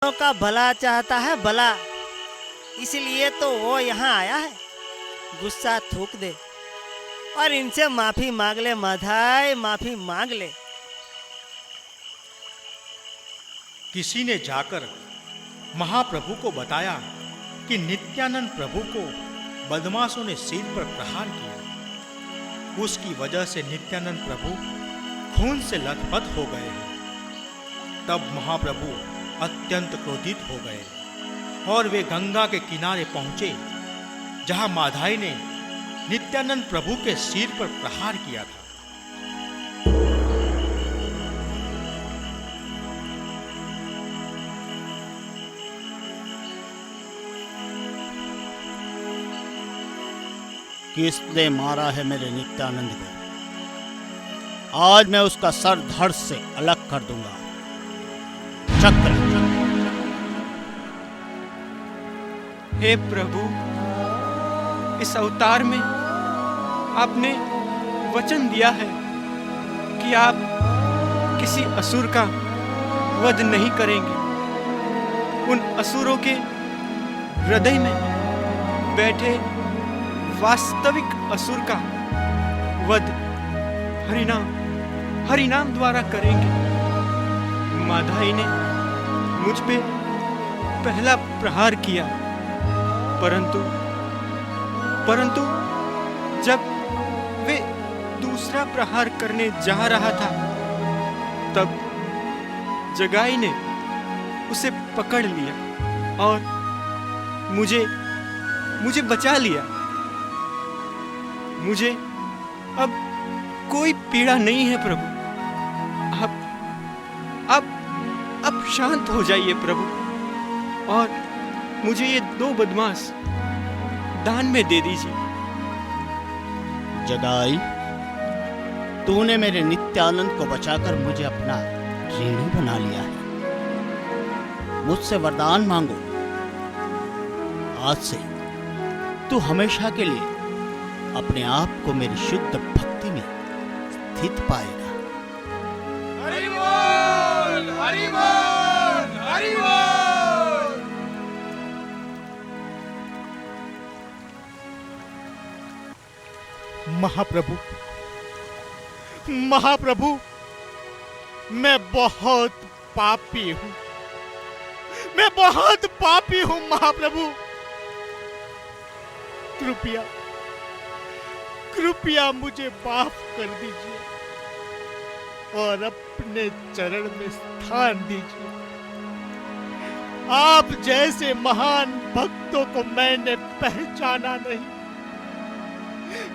का भला चाहता है भला, इसलिए तो वो यहाँ आया है। गुस्सा थूक दे और इनसे माफी मांग ले माधाई, माफी मांग ले। किसी ने जाकर महाप्रभु को बताया कि नित्यानंद प्रभु को बदमाशों ने सिर पर प्रहार किया। उसकी वजह से नित्यानंद प्रभु खून से लथपथ हो गए हैं। तब महाप्रभु अत्यंत क्रोधित हो गए और वे गंगा के किनारे पहुंचे जहां माधाई ने नित्यानंद प्रभु के सिर पर प्रहार किया था। किसने मारा है मेरे नित्यानंद को? आज मैं उसका सर धड़ से अलग कर दूंगा। चक्र। हे प्रभु, इस अवतार में आपने वचन दिया है कि आप किसी असुर का वध नहीं करेंगे। उन असुरों के हृदय में बैठे वास्तविक असुर का वध हरिनाम द्वारा करेंगे। माधाई ने मुझ पे पहला प्रहार किया, परंतु जब वे दूसरा प्रहार करने जा रहा था तब जगाई ने उसे पकड़ लिया और मुझे बचा लिया। मुझे अब कोई पीड़ा नहीं है प्रभु। अब शांत हो जाइए प्रभु और मुझे ये 2 बदमाश दान में दे दीजिए। जगाई, तूने मेरे नित्यानंद को बचाकर मुझे अपना ऋणी बना लिया है। मुझसे वरदान मांगो। आज से तू हमेशा के लिए अपने आप को मेरी शुद्ध भक्ति में स्थित पाएगा। हरि बोल, हरि बोल, हरि बोल। महाप्रभु, मैं बहुत पापी हूँ महाप्रभु। कृपया मुझे माफ कर दीजिए और अपने चरण में स्थान दीजिए। आप जैसे महान भक्तों को मैंने पहचाना नहीं,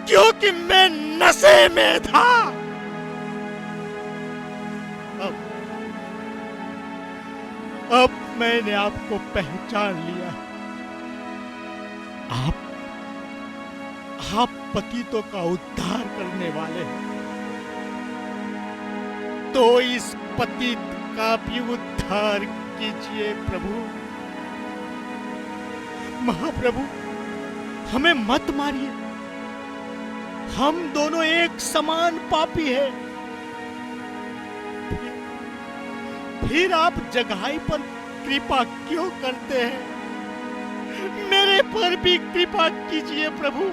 क्योंकि मैं नशे में था। अब मैंने आपको पहचान लिया। आप पतितों का उद्धार करने वाले हैं, तो इस पतित का भी उद्धार कीजिए प्रभु। महाप्रभु, हमें मत मारिए। हम दोनों एक समान पापी हैं। फिर आप जगाई पर कृपा क्यों करते हैं? मेरे पर भी कृपा कीजिए प्रभु,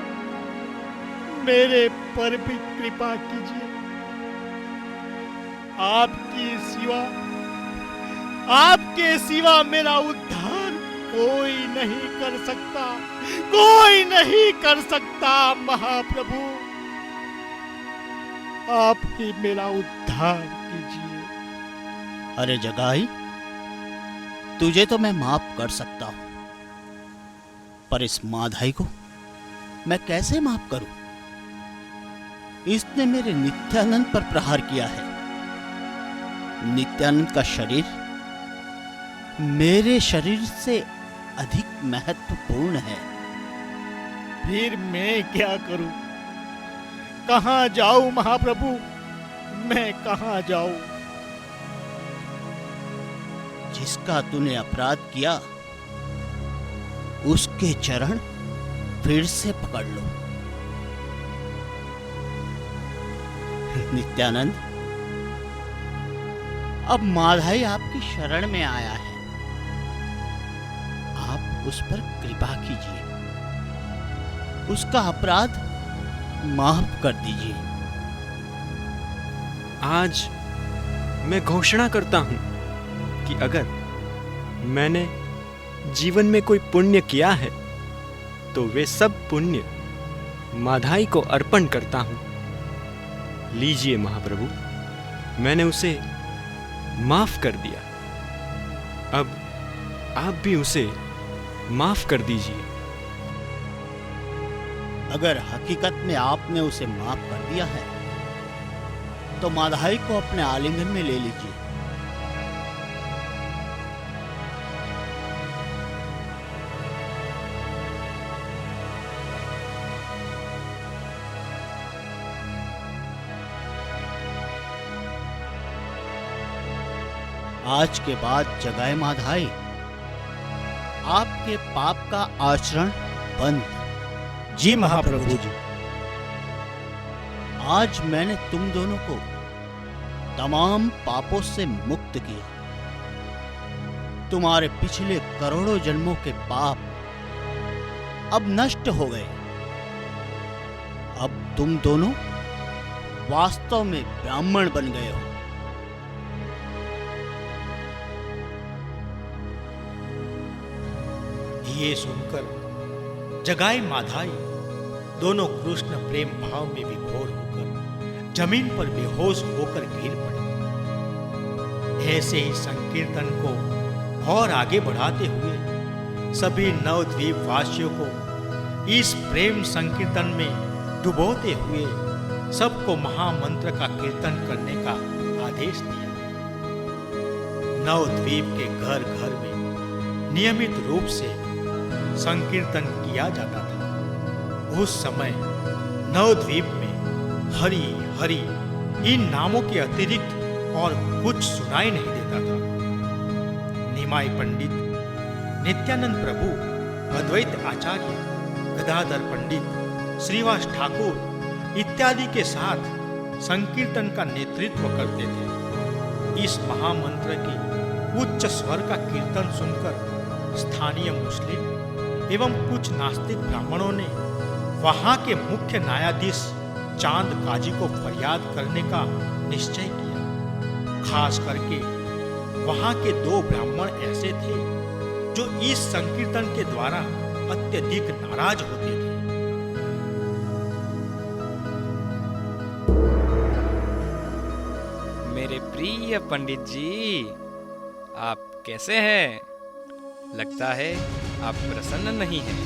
मेरे पर भी कृपा कीजिए। आपके सिवा मेरा उद्धार कोई नहीं कर सकता महाप्रभु। आप ही मेरा उद्धार कीजिए। अरे जगाई, तुझे तो मैं माफ कर सकता हूं, पर इस माधाई को मैं कैसे माफ करूं? इसने मेरे नित्यानंद पर प्रहार किया है। नित्यानंद का शरीर मेरे शरीर से अधिक महत्वपूर्ण है। फिर मैं क्या करूं? कहां जाऊं महाप्रभु? मैं कहां जाऊं? जिसका तूने अपराध किया उसके चरण फिर से पकड़ लो। नित्यानंद, अब माधाई आपकी शरण में आया है। उस पर कृपा कीजिए, उसका अपराध माफ कर दीजिए। आज मैं घोषणा करता हूं कि अगर मैंने जीवन में कोई पुण्य किया है तो वे सब पुण्य माधाई को अर्पण करता हूं। लीजिए महाप्रभु, मैंने उसे माफ कर दिया, अब आप भी उसे माफ कर दीजिए। अगर हकीकत में आपने उसे माफ कर दिया है तो माधाई को अपने आलिंगन में ले लीजिए। आज के बाद जगाए माधाई, आपके पाप का आचरण बंद। जी महाप्रभु जी। आज मैंने तुम दोनों को तमाम पापों से मुक्त किया। तुम्हारे पिछले करोड़ों जन्मों के पाप अब नष्ट हो गए। अब तुम दोनों वास्तव में ब्राह्मण बन गए हो। ये सुनकर जगाई माधाई दोनों कृष्ण प्रेम भाव में विभोर होकर जमीन पर बेहोश होकर गिर पड़े। ऐसे ही संकीर्तन को और आगे बढ़ाते हुए सभी नवद्वीप वासियों को इस प्रेम संकीर्तन में डुबोते हुए सबको महामंत्र का कीर्तन करने का आदेश दिया। नवद्वीप के घर घर में नियमित रूप से संकीर्तन किया जाता था। उस समय नवद्वीप में हरि हरि इन नामों के अतिरिक्त और कुछ सुनाई नहीं देता था। निमाई पंडित, नित्यानंद प्रभु, अद्वैत आचार्य, गदाधर पंडित, श्रीवास ठाकुर इत्यादि के साथ संकीर्तन का नेतृत्व करते थे। इस महामंत्र के उच्च स्वर का कीर्तन सुनकर स्थानीय मुस्लिम एवं कुछ नास्तिक ब्राह्मणों ने वहां के मुख्य न्यायाधीश चांद काजी को फरियाद करने का निश्चय किया। खास करके वहां के 2 ब्राह्मण ऐसे थे जो इस संकीर्तन के द्वारा अत्यधिक नाराज होते थे। मेरे प्रिय पंडित जी, आप कैसे हैं? लगता है आप प्रसन्न नहीं हैं।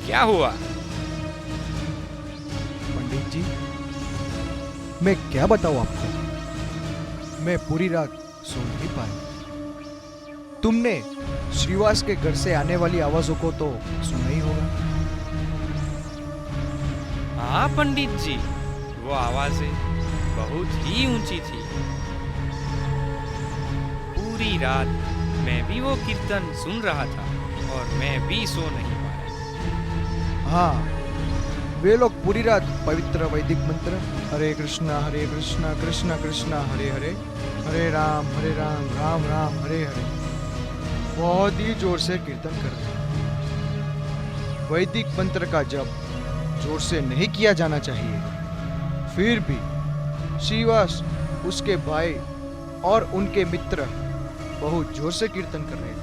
क्या हुआ? पंडित जी, मैं क्या बताऊं आपको, मैं पूरी रात सो नहीं पाया। तुमने श्रीवास के घर से आने वाली आवाजों को तो सुना ही होगा। हाँ पंडित जी, वो आवाजें बहुत ही ऊंची थी। पूरी रात मैं भी वो कीर्तन सुन रहा था और मैं भी सो नहीं पाया। हाँ, वे लोग पूरी रात पवित्र वैदिक मंत्र हरे कृष्णा कृष्णा कृष्णा हरे हरे, हरे राम राम राम हरे हरे बहुत ही जोर से कीर्तन करते हैं। वैदिक मंत्र का जप जोर से नहीं किया जाना चाहिए। फिर भी श्रीवास, उसके भाई और उनके मित्र बहुत जोर से कीर्तन कर रहे थे।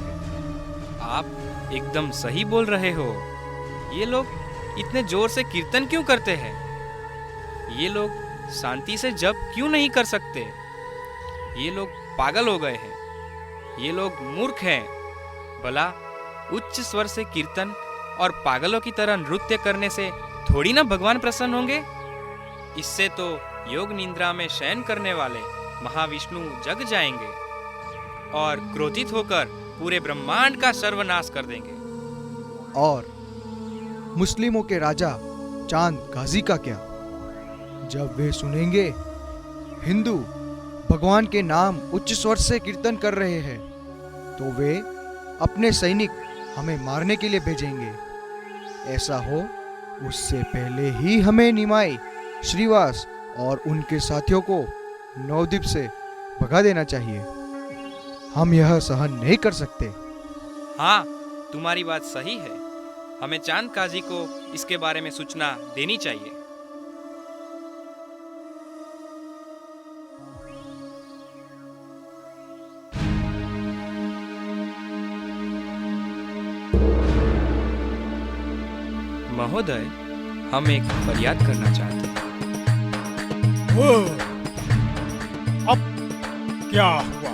आप एकदम सही बोल रहे हो। ये लोग इतने जोर से कीर्तन क्यों करते हैं? ये लोग शांति से जप क्यों नहीं कर सकते? ये लोग पागल हो गए हैं। ये लोग मूर्ख हैं। भला उच्च स्वर से कीर्तन और पागलों की तरह नृत्य करने से थोड़ी ना भगवान प्रसन्न होंगे। इससे तो योग निद्रा में शयन करने वाले महाविष्णु जग जाएंगे और क्रोधित होकर पूरे ब्रह्मांड का सर्वनाश कर देंगे। और मुस्लिमों के राजा चांद गाजी का क्या? जब वे सुनेंगे हिंदू भगवान के नाम उच्च स्वर से कीर्तन कर रहे हैं तो वे अपने सैनिक हमें मारने के लिए भेजेंगे। ऐसा हो उससे पहले ही हमें निमाई, श्रीवास और उनके साथियों को नवद्वीप से भगा देना चाहिए। हम यह सहन नहीं कर सकते। हाँ, तुम्हारी बात सही है। हमें चांद काजी को इसके बारे में सूचना देनी चाहिए। महोदय, हम एक फरियाद करना चाहते हैं। अब क्या हुआ?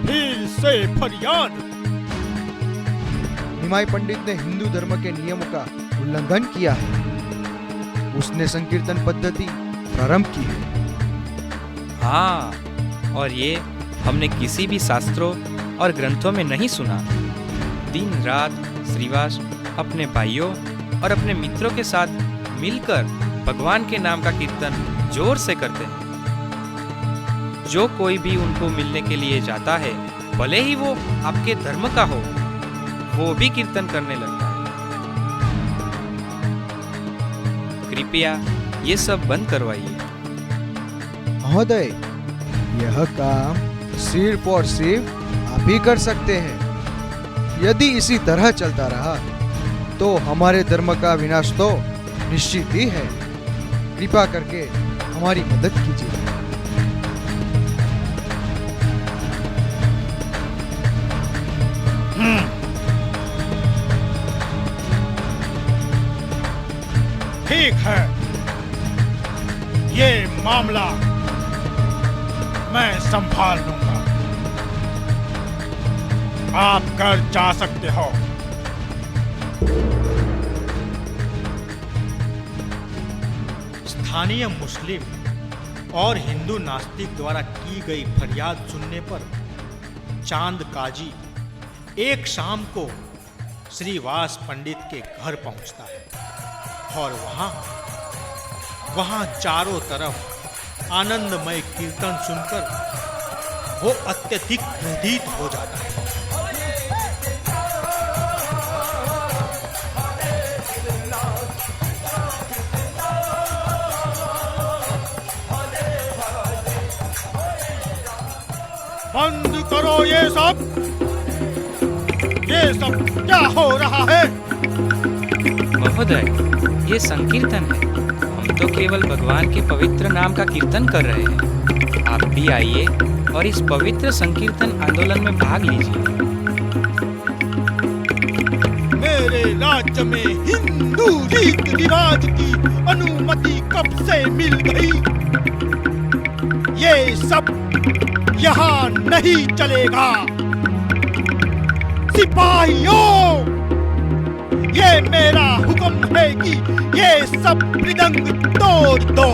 फिर से फरियाद? निमाई पंडित ने हिंदू धर्म के नियमों का उल्लंघन किया है। उसने संकीर्तन पद्धति प्रारंभ की है। हाँ, और ये हमने किसी भी शास्त्रों और ग्रंथों में नहीं सुना। दिन रात श्रीवास अपने भाइयों और अपने मित्रों के साथ मिलकर भगवान के नाम का कीर्तन जोर से करते हैं। जो कोई भी उनको मिलने के लिए जाता है, भले ही वो आपके धर्म का हो, वो भी कीर्तन करने लगता है। कृपया ये सब बंद करवाइए। महोदय, यह काम सिर्फ और सिर्फ आप ही कर सकते हैं। यदि इसी तरह चलता रहा तो हमारे धर्म का विनाश तो निश्चित ही है। कृपा करके हमारी मदद कीजिए। ठीक है, ये मामला मैं संभाल लूंगा। आप घर जा सकते हो। स्थानीय मुस्लिम और हिंदू नास्तिक द्वारा की गई फरियाद सुनने पर चांद काजी एक शाम को श्रीवास पंडित के घर पहुंचता है और वहां चारों तरफ आनंदमय कीर्तन सुनकर वो अत्यधिक क्रोधित हो जाता है। बंद करो ये सब क्या हो रहा है? महोदय, ये संकीर्तन है। हम तो केवल भगवान के पवित्र नाम का कीर्तन कर रहे हैं। आप भी आइए और इस पवित्र संकीर्तन आंदोलन में भाग लीजिए। मेरे राज्य में हिंदू रीति रिवाज की अनुमति कब से मिल गई? ये सब यहाँ नहीं चलेगा। सिपाहियों, ये मेरा हुक्म है कि ये सब मृदंग तोड़ दो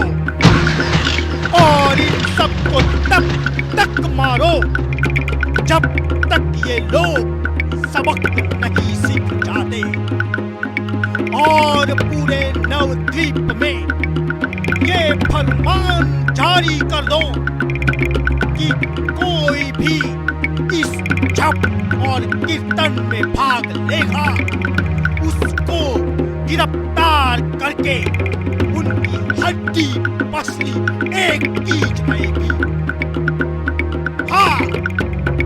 और इन सबको तब तक मारो जब तक ये लोग सबक नहीं सीख जाते। और पूरे नवद्वीप में ये फरमान जारी कर दो कि कोई भी इस जप और कीर्तन में भाग लेगा, उसको गिरफ्तार करके उनकी हड्डी पसली एक की जाएगी। हाँ,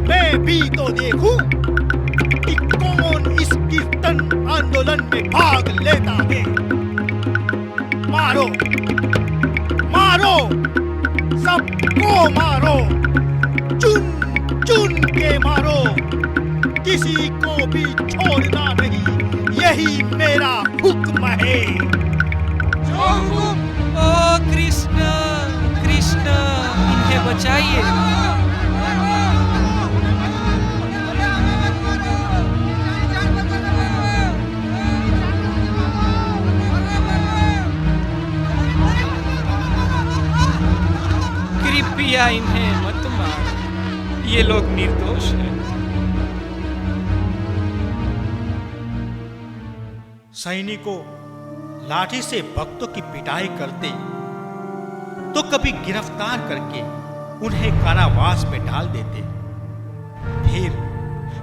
मैं भी तो देखूं कि कौन इस कीर्तन आंदोलन में भाग लेता है। मारो, मारो, सबको मारो, चुन चुन के मारो, किसी को भी छोड़ना नहीं। यही मेरा हुक्म है। ओ कृष्ण, कृष्ण, इन्हें बचाइए। कृपया इन्हें मत मार, ये लोग निर्दोष हैं। सैनिकों लाठी से भक्तों की पिटाई करते तो कभी गिरफ्तार करके उन्हें कारावास में डाल देते,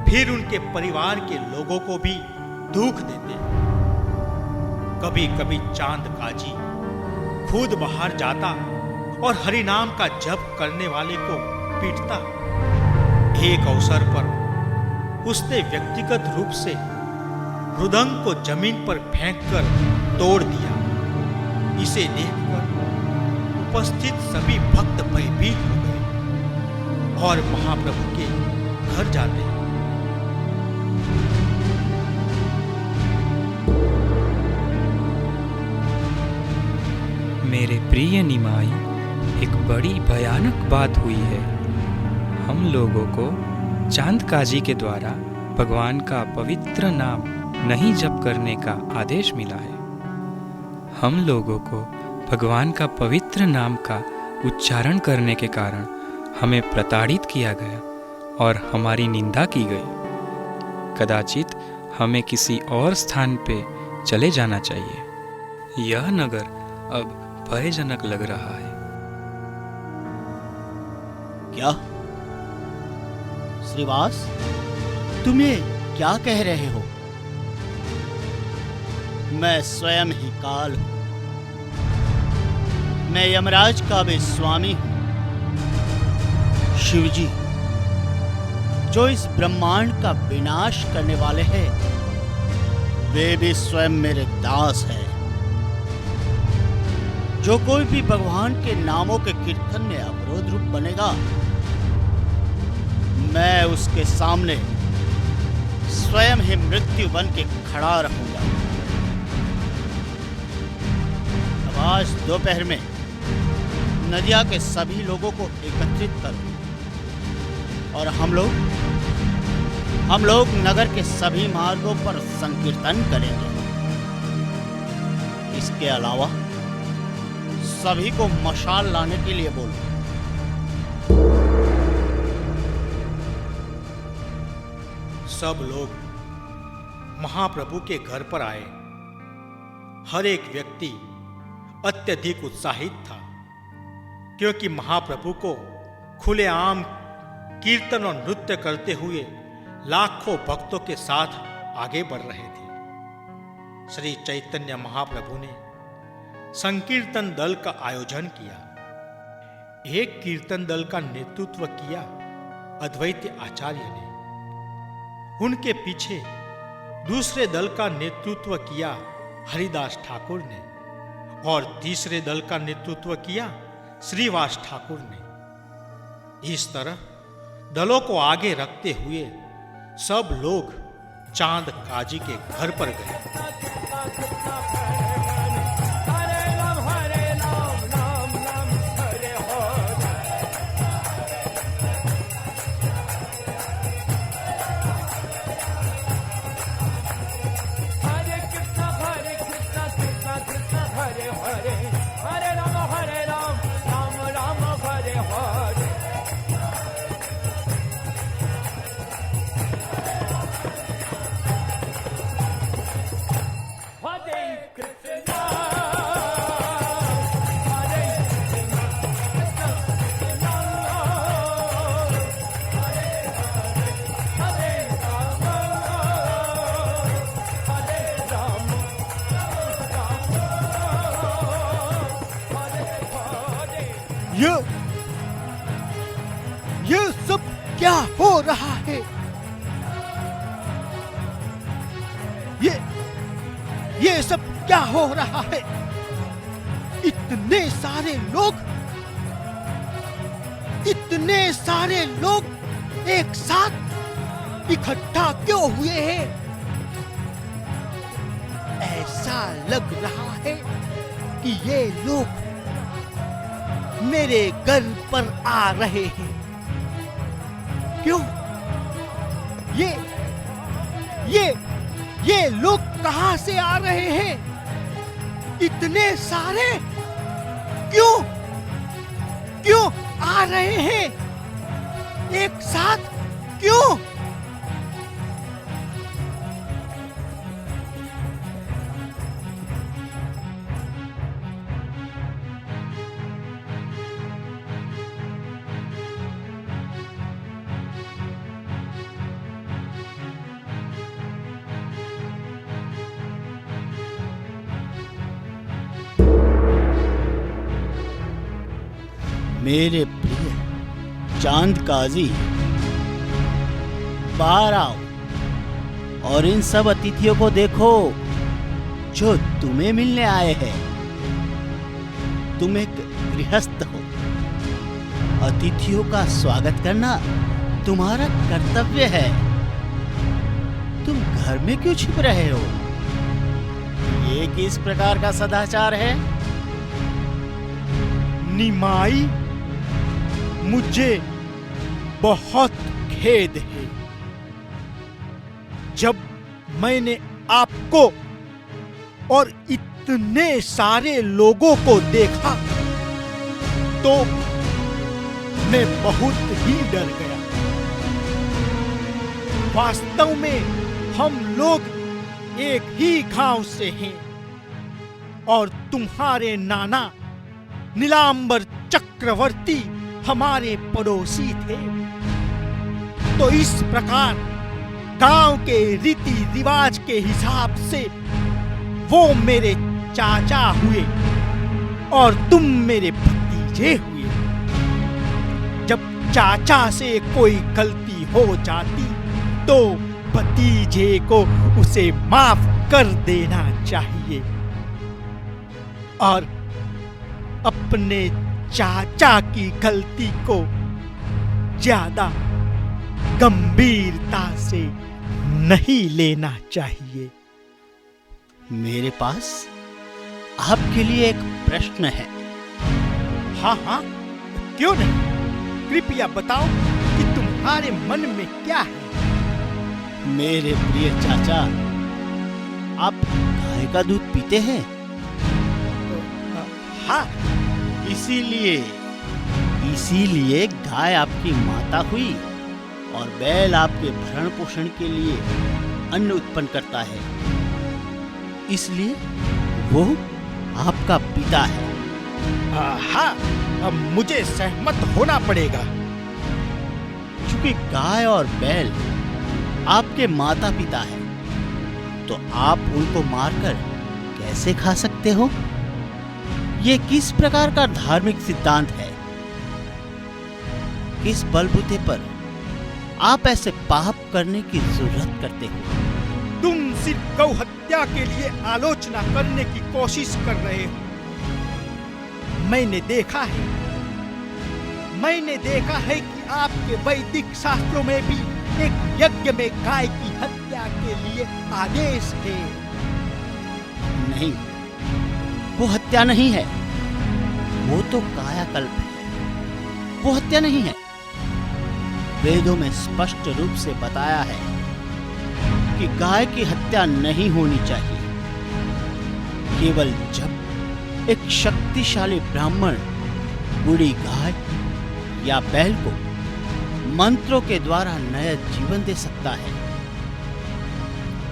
फिर उनके परिवार के लोगों को भी दुख देते। कभी कभी चांद काजी खुद बाहर जाता और हरिनाम का जप करने वाले को पीटता। एक अवसर पर उसने व्यक्तिगत रूप से मृदंग को जमीन पर फेंककर तोड़ दिया। इसे देखकर उपस्थित सभी भक्त भयभीत हो गए और महाप्रभु के घर जाते हैं। मेरे प्रिय निमाई, एक बड़ी भयानक बात हुई है। हम लोगों को चांद काजी के द्वारा भगवान का पवित्र नाम नहीं जप करने का आदेश मिला है। हम लोगों को भगवान का पवित्र नाम का उच्चारण करने के कारण हमें प्रताड़ित किया गया और हमारी निंदा की गई। कदाचित हमें किसी और स्थान पे चले जाना चाहिए। यह नगर अब भयजनक लग रहा है। क्या श्रीवास, तुम ये क्या कह रहे हो? मैं स्वयं ही काल हूं। मैं यमराज का भी स्वामी हूं। शिवजी, जो इस ब्रह्मांड का विनाश करने वाले हैं, वे भी स्वयं मेरे दास हैं। जो कोई भी भगवान के नामों के कीर्तन में अवरोध रूप बनेगा, मैं उसके सामने स्वयं ही मृत्यु बन के खड़ा रहूंगा। अब आज दोपहर में नदिया के सभी लोगों को एकत्रित करो और हम लोग नगर के सभी मार्गों पर संकीर्तन करेंगे। इसके अलावा सभी को मशाल लाने के लिए बोलो। सब लोग महाप्रभु के घर पर आए। हर एक व्यक्ति अत्यधिक उत्साहित था, क्योंकि महाप्रभु को खुलेआम कीर्तन और नृत्य करते हुए लाखों भक्तों के साथ आगे बढ़ रहे थे। श्री चैतन्य महाप्रभु ने संकीर्तन दल का आयोजन किया। एक कीर्तन दल का नेतृत्व किया अद्वैत आचार्य ने। उनके पीछे दूसरे दल का नेतृत्व किया हरिदास ठाकुर ने और तीसरे दल का नेतृत्व किया श्रीवास ठाकुर ने। इस तरह दलों को आगे रखते हुए सब लोग चांद काजी के घर पर गए। ये सब क्या हो रहा है? ये सब क्या हो रहा है? इतने सारे लोग एक साथ इकट्ठा क्यों हुए हैं? ऐसा लग रहा है कि ये लोग मेरे घर पर आ रहे हैं। क्यों? ये लोग कहां से आ रहे हैं? इतने सारे क्यों आ रहे हैं एक साथ? क्यों? मेरे प्रिय चांद काजी, बाहर आओ। और इन सब अतिथियों को देखो जो तुम्हें मिलने आए हैं। तुम एक गृहस्थ हो, अतिथियों का स्वागत करना तुम्हारा कर्तव्य है। तुम घर में क्यों छिप रहे हो? ये किस प्रकार का सदाचार है? निमाई, मुझे बहुत खेद है। जब मैंने आपको और इतने सारे लोगों को देखा तो मैं बहुत ही डर गया। वास्तव में हम लोग एक ही गांव से हैं और तुम्हारे नाना नीलांबर चक्रवर्ती हमारे पड़ोसी थे। तो इस प्रकार गांव के रीति रिवाज के हिसाब से वो मेरे चाचा हुए और तुम मेरे भतीजे हुए। जब चाचा से कोई गलती हो जाती तो भतीजे को उसे माफ कर देना चाहिए और अपने चाचा की गलती को ज्यादा गंभीरता से नहीं लेना चाहिए। मेरे पास आपके लिए एक प्रश्न है। हाँ हाँ, क्यों नहीं? कृपया बताओ कि तुम्हारे मन में क्या है। मेरे प्रिय चाचा, आप गाय का दूध पीते हैं? हाँ। इसीलिए गाय आपकी माता हुई और बैल आपके भरण पोषण के लिए अन्न उत्पन्न करता है, इसलिए वो आपका पिता है। हाँ, अब मुझे सहमत होना पड़ेगा। क्योंकि गाय और बैल आपके माता पिता है, तो आप उनको मारकर कैसे खा सकते हो? ये किस प्रकार का धार्मिक सिद्धांत है? किस बलबूते पर आप ऐसे पाप करने की जरूरत करते हो? तुम सिर्फ गौ हत्या के लिए आलोचना करने की कोशिश कर रहे हो। मैंने देखा है कि आपके वैदिक शास्त्रों में भी एक यज्ञ में गाय की हत्या के लिए आदेश है। नहीं, वो हत्या नहीं है, वो तो कायाकल्प है। वो हत्या नहीं है। वेदों में स्पष्ट रूप से बताया है कि गाय की हत्या नहीं होनी चाहिए। केवल जब एक शक्तिशाली ब्राह्मण बूढ़ी गाय या बैल को मंत्रों के द्वारा नया जीवन दे सकता है,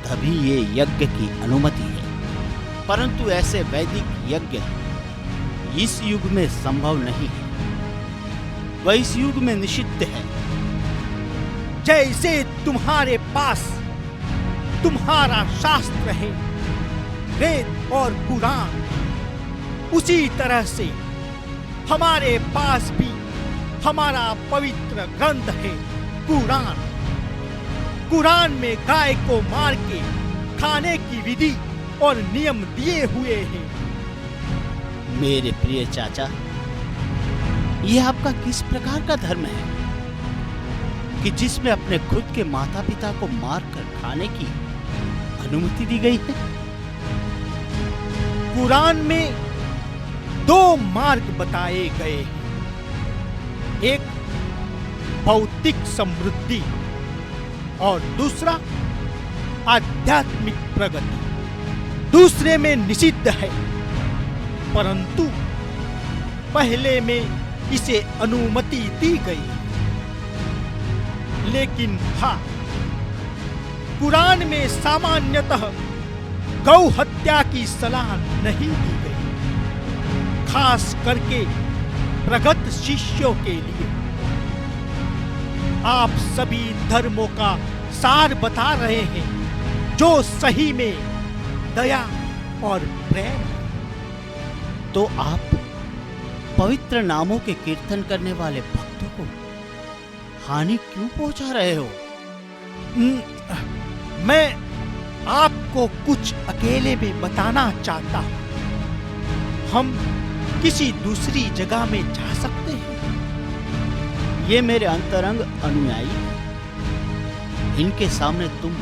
तभी ये यज्ञ की अनुमति है। परंतु ऐसे वैदिक यज्ञ इस युग में संभव नहीं है, वह इस युग में निषिद्ध है। जैसे तुम्हारे पास तुम्हारा शास्त्र है, वेद और कुरान, उसी तरह से हमारे पास भी हमारा पवित्र ग्रंथ है कुरान। कुरान में गाय को मार के खाने की विधि और नियम दिए हुए हैं। मेरे प्रिय चाचा, यह आपका किस प्रकार का धर्म है कि जिसमें अपने खुद के माता पिता को मारकर खाने की अनुमति दी गई है? कुरान में दो मार्ग बताए गए हैं, एक भौतिक समृद्धि और दूसरा आध्यात्मिक प्रगति। दूसरे में निषिद्ध है, परंतु पहले में इसे अनुमति दी गई। लेकिन हाँ, कुरान में सामान्यतः गौ हत्या की सलाह नहीं दी गई, खास करके प्रगत शिष्यों के लिए। आप सभी धर्मों का सार बता रहे हैं, जो सही में दया और प्रेम। तो आप पवित्र नामों के कीर्तन करने वाले भक्तों को हानि क्यों पहुंचा रहे हो? मैं आपको कुछ अकेले में बताना चाहता हूं। हम किसी दूसरी जगह में जा सकते हैं? ये मेरे अंतरंग अनुयायी हैं। इनके सामने तुम